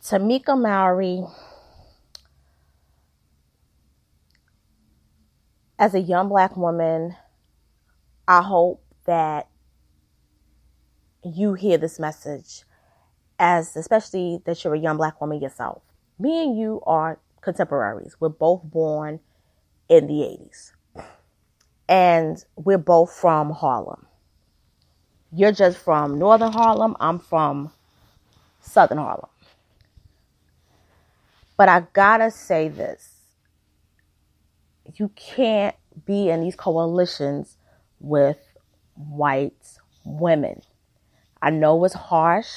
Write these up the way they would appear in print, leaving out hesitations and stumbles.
Tamika Mallory, as a young black woman, I hope that you hear this message, as especially that you're a young black woman yourself. Me and you are contemporaries. We're both born in the 80s. And we're both from Harlem. You're just from Northern Harlem. I'm from Southern Harlem. But I gotta say this. You can't be in these coalitions with white women. I know it's harsh.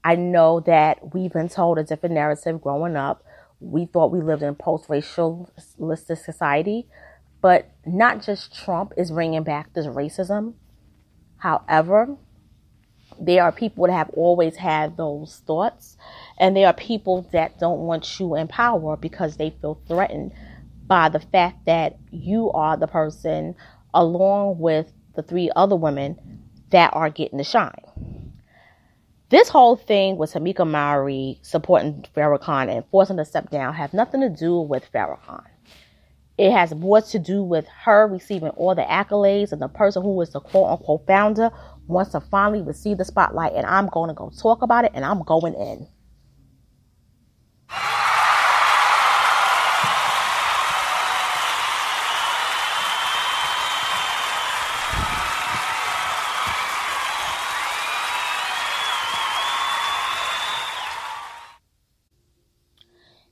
I know that we've been told a different narrative growing up. We thought we lived in a post-racialistic society, but not just Trump is bringing back this racism. However, there are people that have always had those thoughts, and there are people that don't want you in power because they feel threatened by the fact that you are the person, along with the 3 other women, that are getting the shine. This whole thing with Tamika Mallory supporting Farrakhan and forcing her to step down have nothing to do with Farrakhan. It has more to do with her receiving all the accolades, and the person who is the quote-unquote founder wants to finally receive the spotlight, and I'm going to go talk about it, and I'm going in.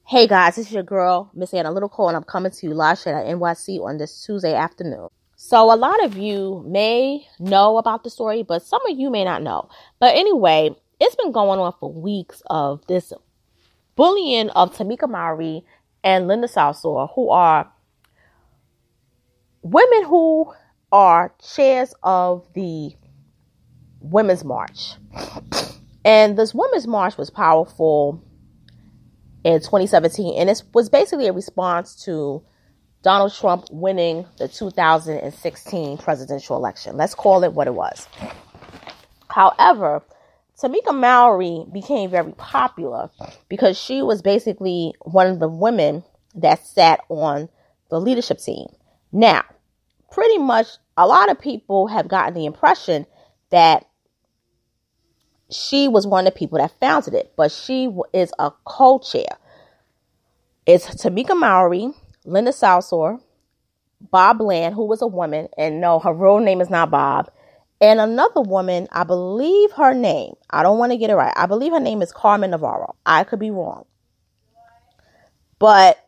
Hey guys, this is your girl, Miss Analytical, and I'm coming to you live straight out of NYC on this Tuesday afternoon. So a lot of you may know about the story, but some of you may not know. But anyway, it's been going on for weeks of this bullying of Tamika Mallory and Linda Salsor, who are women who are chairs of the Women's March. And this Women's March was powerful in 2017, and it was basically a response to Donald Trump winning the 2016 presidential election. Let's call it what it was. However, Tamika Mallory became very popular because she was basically one of the women that sat on the leadership team. Now, pretty much a lot of people have gotten the impression that she was one of the people that founded it, but she is a co-chair. It's Tamika Mallory, Linda Salsor, Bob Bland, who was a woman, and no, her real name is not Bob, and another woman, I believe her name, I don't want to get it right, I believe her name is Carmen Navarro. I could be wrong. But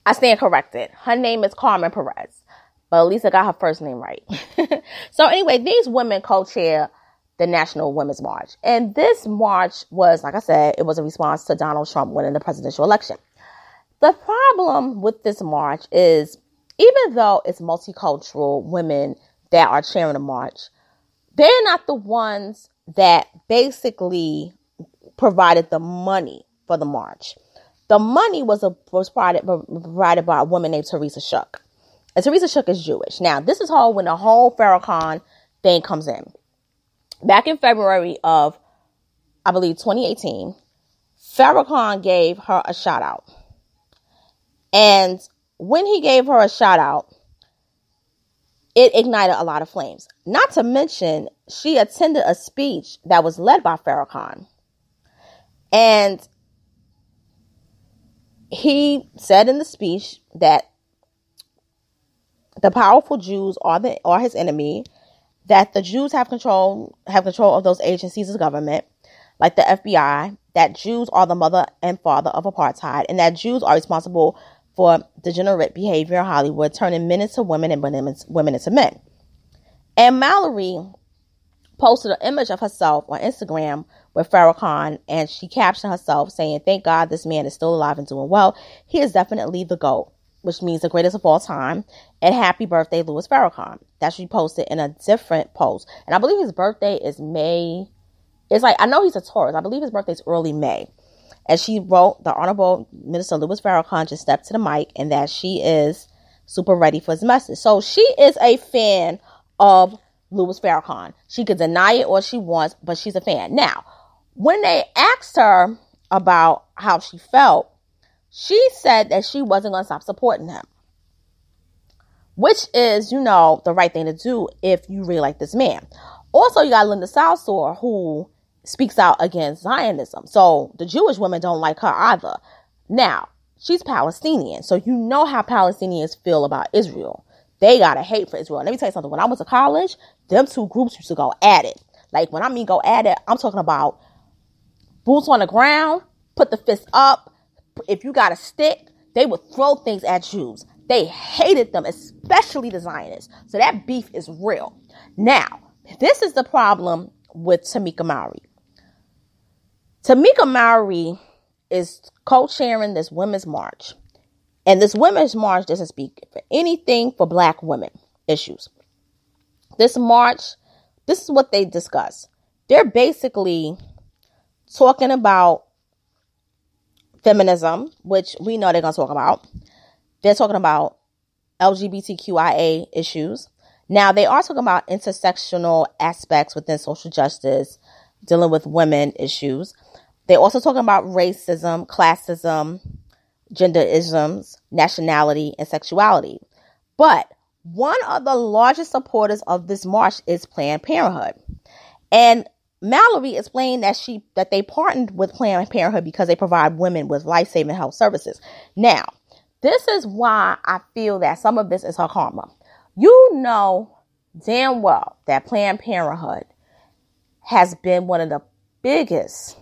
I stand corrected. Her name is Carmen Perez. But at least I got her first name right. So anyway, these women co-chair the National Women's March. And this march was, like I said, it was a response to Donald Trump winning the presidential election. The problem with this march is, even though it's multicultural women that are chairing the march, they're not the ones that basically provided the money for the march. The money was provided by a woman named Teresa Shook. And Teresa Shook is Jewish. Now, this is when the whole Farrakhan thing comes in. Back in February of, I believe, 2018, Farrakhan gave her a shout out. And when he gave her a shout out, it ignited a lot of flames. Not to mention, she attended a speech that was led by Farrakhan. And he said in the speech that the powerful Jews are his enemy, that the Jews have control of those agencies of government, like the FBI, that Jews are the mother and father of apartheid, and that Jews are responsible for degenerate behavior in Hollywood, turning men into women and women into men. And Mallory posted an image of herself on Instagram with Farrakhan, and she captioned herself saying, "Thank God this man is still alive and doing well. He is definitely the GOAT," which means the greatest of all time, and happy birthday, Louis Farrakhan. That she posted in a different post. And I believe his birthday is May. I know he's a Taurus. I believe his birthday is early May. And she wrote, "The Honorable Minister Louis Farrakhan just stepped to the mic," and that she is super ready for his message. So she is a fan of Louis Farrakhan. She could deny it all she wants, but she's a fan. Now, when they asked her about how she felt, she said that she wasn't going to stop supporting him, which is, the right thing to do if you really like this man. Also, you got Linda Salsor, who speaks out against Zionism. So the Jewish women don't like her either. Now, she's Palestinian, so you know how Palestinians feel about Israel. They got a hate for Israel. And let me tell you something. When I went to college, them two groups used to go at it. Like, when I mean go at it, I'm talking about boots on the ground, put the fist up. If you got a stick, they would throw things at Jews. They hated them, especially the Zionists. So that beef is real. Now, this is the problem with Tamika Mallory. Tamika Mallory is co-chairing this women's march. And this women's march doesn't speak for anything for black women issues. This march, this is what they discuss. They're basically talking about feminism, which we know they're going to talk about. They're talking about LGBTQIA issues. Now, they are talking about intersectional aspects within social justice, dealing with women issues. They're also talking about racism, classism, genderisms, nationality, and sexuality. But one of the largest supporters of this march is Planned Parenthood. And Mallory explained that they partnered with Planned Parenthood because they provide women with life-saving health services. Now, this is why I feel that some of this is her karma. You know damn well that Planned Parenthood has been one of the biggest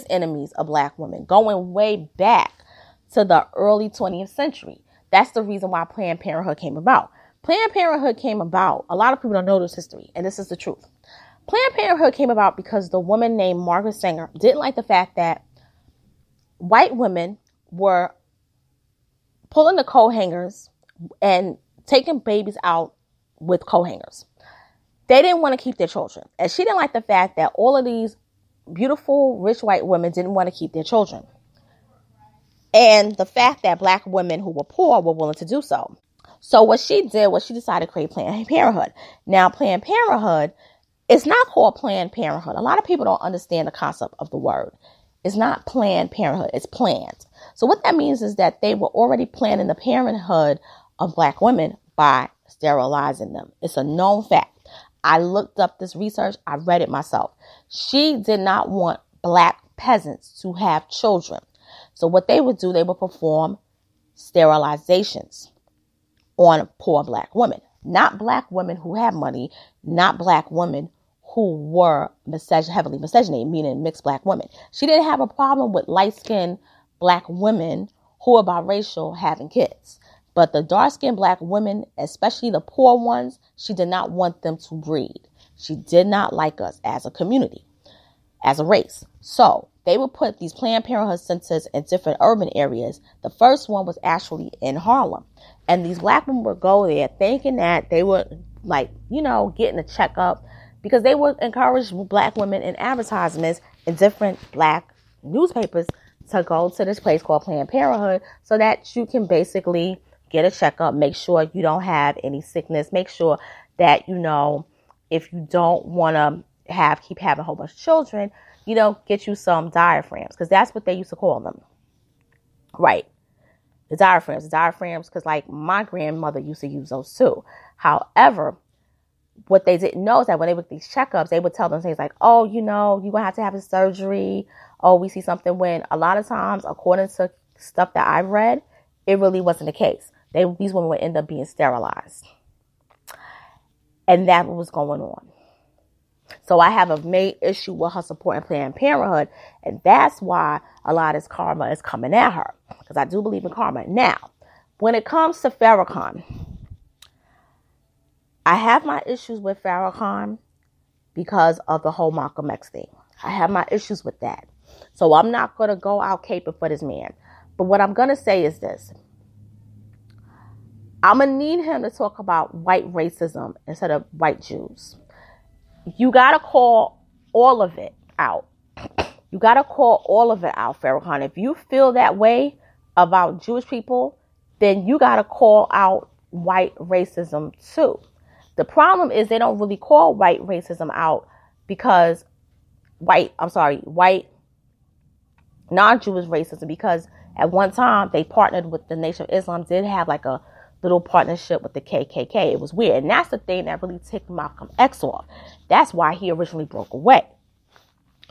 enemies of black women, going way back to the early 20th century. That's the reason why Planned Parenthood came about. Planned Parenthood came about, a lot of people don't know this history, and this is the truth. Planned Parenthood came about because the woman named Margaret Sanger didn't like the fact that white women were pulling the coat hangers and taking babies out with coat hangers. They didn't want to keep their children. And she didn't like the fact that all of these beautiful, rich white women didn't want to keep their children. And the fact that black women who were poor were willing to do so. So what she did was she decided to create Planned Parenthood. Now, Planned Parenthood is not called Planned Parenthood. A lot of people don't understand the concept of the word. It's not Planned Parenthood. It's planned. So what that means is that they were already planning the parenthood of black women by sterilizing them. It's a known fact. I looked up this research. I read it myself. She did not want black peasants to have children. So what they would do, they would perform sterilizations on poor black women. Not black women who have money, not black women who were heavily miscegenated, meaning mixed black women. She didn't have a problem with light-skinned black women who are biracial having kids. But the dark-skinned black women, especially the poor ones, she did not want them to breed. She did not like us as a community, as a race. So they would put these Planned Parenthood centers in different urban areas. The first one was actually in Harlem. And these black women would go there thinking that they were getting a checkup, because they would encourage black women in advertisements in different black newspapers to go to this place called Planned Parenthood so that you can basically get a checkup, make sure you don't have any sickness, make sure that, if you don't want to keep having a whole bunch of children, get you some diaphragms, because that's what they used to call them. Right. The diaphragms, because like my grandmother used to use those too. However, what they didn't know is that when they would these checkups, they would tell them things like, oh, you're going to have a surgery. Oh, we see something, when a lot of times, according to stuff that I've read, it really wasn't the case. These women would end up being sterilized. And that was going on. So I have a main issue with her supporting Planned Parenthood. And that's why a lot of this karma is coming at her. Because I do believe in karma. Now, when it comes to Farrakhan, I have my issues with Farrakhan because of the whole Malcolm X thing. I have my issues with that. So I'm not going to go out caping for this man. But what I'm going to say is this. I'm going to need him to talk about white racism instead of white Jews. You got to call all of it out. You got to call all of it out, Farrakhan. If you feel that way about Jewish people, then you got to call out white racism too. The problem is they don't really call white racism out because white non-Jewish racism, because at one time they partnered with the Nation of Islam, did have like a little partnership with the KKK. It was weird. And that's the thing that really ticked Malcolm X off. That's why he originally broke away.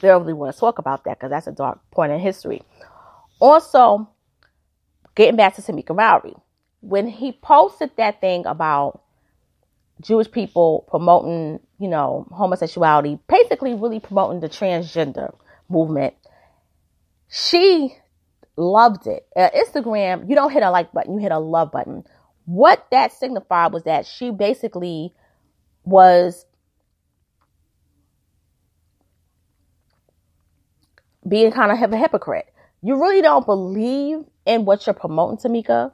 They don't really want to talk about that because that's a dark point in history. Also, getting back to Tamika Mallory, when he posted that thing about Jewish people promoting, homosexuality, basically really promoting the transgender movement, she loved it. Instagram, you don't hit a like button, you hit a love button. What that signified was that she basically was being kind of a hypocrite. You really don't believe in what you're promoting, Tamika.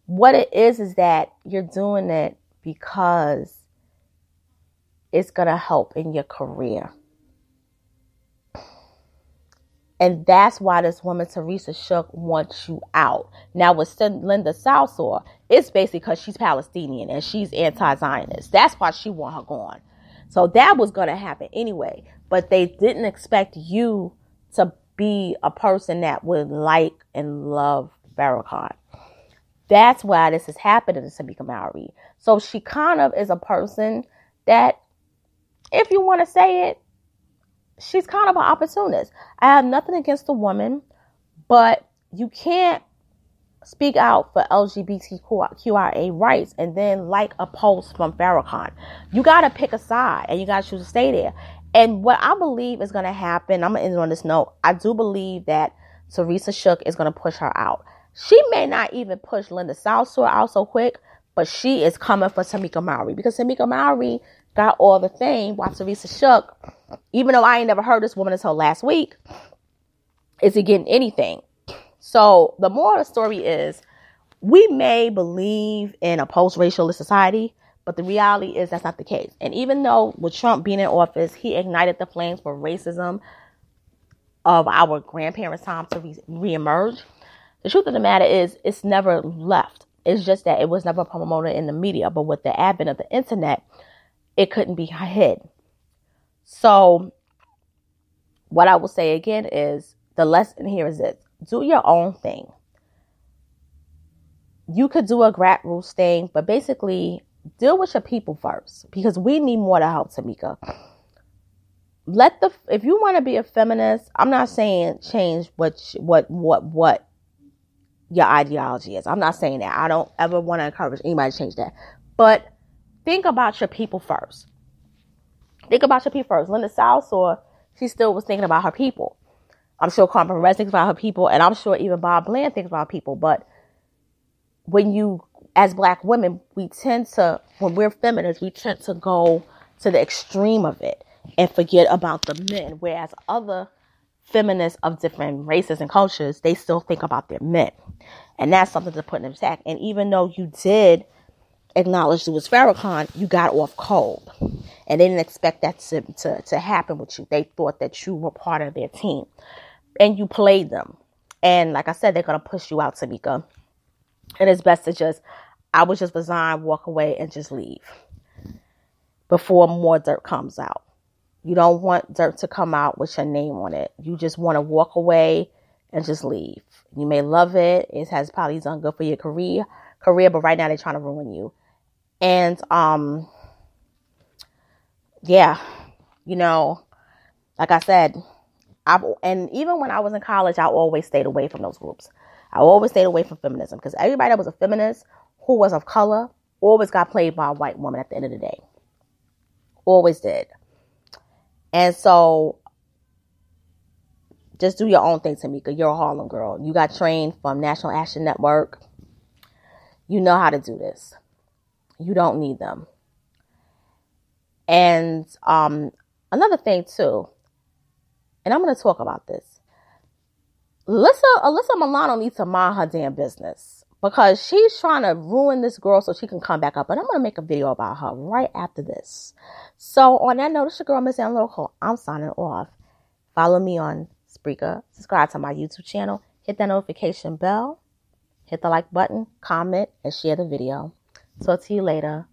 What it is that you're doing it because it's going to help in your career. And that's why this woman, Teresa Shook, wants you out. Now, with Linda Salsor, it's basically because she's Palestinian and she's anti-Zionist. That's why she want her gone. So that was going to happen anyway. But they didn't expect you to be a person that would like and love Farrakhan. That's why this is happening to Tamika Mallory. So she kind of is a person that, if you want to say it, she's kind of an opportunist. I have nothing against the woman, but you can't speak out for LGBTQIA rights and then like a post from Farrakhan. You got to pick a side and you got to choose to stay there. And what I believe is going to happen, I'm going to end on this note. I do believe that Teresa Shook is going to push her out. She may not even push Linda Salsor out so quick, but she is coming for Tamika Mallory because Tamika Mallory got all the fame while Teresa Shook, even though I ain't never heard this woman until last week, isn't getting anything. So the moral of the story is we may believe in a post-racialist society, but the reality is that's not the case. And even though with Trump being in office, he ignited the flames for racism of our grandparents' time to reemerge, the truth of the matter is it's never left. It's just that it was never promoted in the media. But with the advent of the internet, it couldn't be hid. So what I will say again is the lesson here is this. Do your own thing. You could do a grassroots thing, but basically deal with your people first because we need more to help Tamika. If you want to be a feminist, I'm not saying change what your ideology is. I'm not saying that. I don't ever want to encourage anybody to change that. But think about your people first. Think about your people first. Linda Salsor, she still was thinking about her people. I'm sure Carmen Perez thinks about her people, and I'm sure even Bob Bland thinks about people. But when you, as black women, when we're feminists, we tend to go to the extreme of it and forget about the men. Whereas other feminists of different races and cultures, they still think about their men. And that's something to put in check. And even though you did acknowledge it was Farrakhan, you got off cold. And they didn't expect that to happen with you. They thought that you were part of their team. And you played them. And like I said, they're going to push you out, Tamika. And it's best to I would just resign, walk away, and just leave before more dirt comes out. You don't want dirt to come out with your name on it. You just want to walk away and just leave. You may love it. It has probably done good for your career, but right now they're trying to ruin you. And, yeah, like I said, and even when I was in college, I always stayed away from those groups. I always stayed away from feminism because everybody that was a feminist who was of color always got played by a white woman at the end of the day. Always did. And so just do your own thing, Tamika. You're a Harlem girl. You got trained from National Action Network. You know how to do this. You don't need them. And another thing too, and I'm going to talk about this. Alyssa Milano needs to mind her damn business because she's trying to ruin this girl so she can come back up. And I'm going to make a video about her right after this. So on that note, it's your girl, Miss Ann Local. I'm signing off. Follow me on Spreaker. Subscribe to my YouTube channel. Hit that notification bell. Hit the like button, comment, and share the video. Talk to you later.